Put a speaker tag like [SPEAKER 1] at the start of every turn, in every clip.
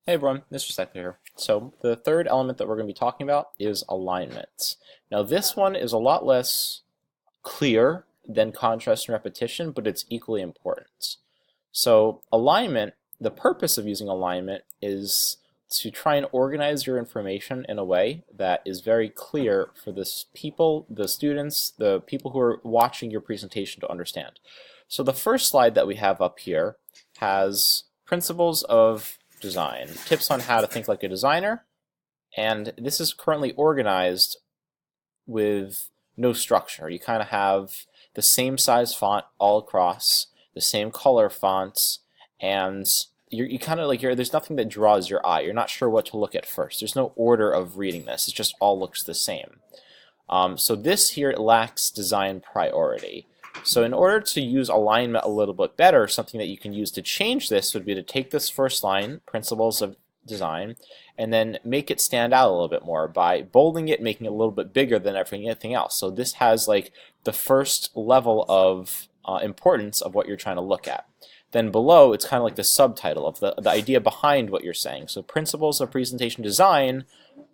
[SPEAKER 1] Hey everyone, Mr. Scyther here. So the third element that we're going to be talking about is alignment. Now this one is a lot less clear than contrast and repetition, but it's equally important. So alignment, the purpose of using alignment is to try and organize your information in a way that is very clear for the people, the students, the people who are watching your presentation to understand. So the first slide that we have up here has principles of design, tips on how to think like a designer, and this is currently organized with no structure. You kind of have the same size font all across, the same color fonts, and you kind of like there's nothing that draws your eye. You're not sure what to look at first. There's no order of reading this. It just all looks the same. So this here lacks design priority. So in order to use alignment a little bit better, something that you can use to change this would be to take this first line, principles of design, and then make it stand out a little bit more by bolding it, making it a little bit bigger than everything else. So this has like the first level of importance of what you're trying to look at. Then below, it's kind of like the subtitle of the idea behind what you're saying. So principles of presentation design,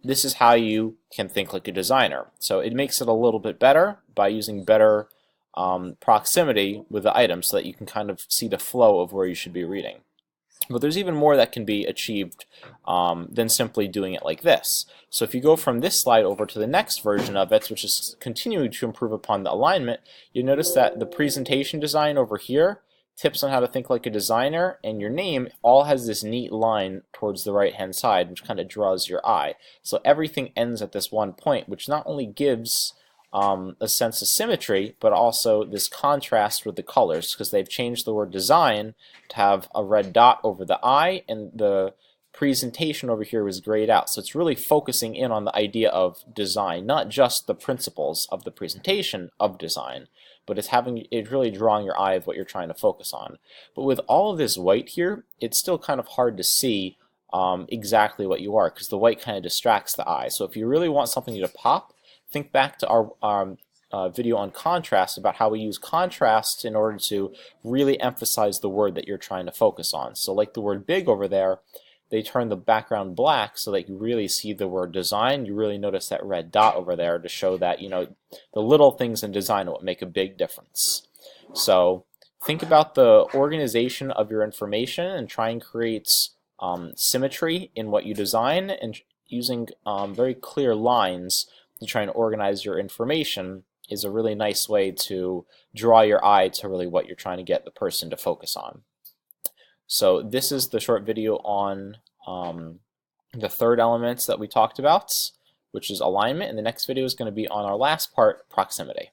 [SPEAKER 1] this is how you can think like a designer. So it makes it a little bit better by using better proximity with the item so that you can kind of see the flow of where you should be reading. But there's even more that can be achieved than simply doing it like this. So if you go from this slide over to the next version of it, which is continuing to improve upon the alignment, you notice that the presentation design over here, tips on how to think like a designer, and your name all has this neat line towards the right hand side, which kind of draws your eye. So everything ends at this one point, which not only gives a sense of symmetry, but also this contrast with the colors, because they've changed the word design to have a red dot over the I, and the presentation over here was grayed out. So it's really focusing in on the idea of design, not just the principles of the presentation of design, but it's really drawing your eye of what you're trying to focus on. But with all of this white here, it's still kind of hard to see exactly what you are, because the white kind of distracts the eye. So if you really want something to pop, think back to our video on contrast about how we use contrast in order to really emphasize the word that you're trying to focus on. So like the word big over there, they turn the background black so that you really see the word design. You really notice that red dot over there to show that, the little things in design are what make a big difference. So think about the organization of your information and try and create symmetry in what you design, and using very clear lines to try and organize your information is a really nice way to draw your eye to really what you're trying to get the person to focus on. So this is the short video on the third elements that we talked about, which is alignment, and the next video is going to be on our last part, proximity.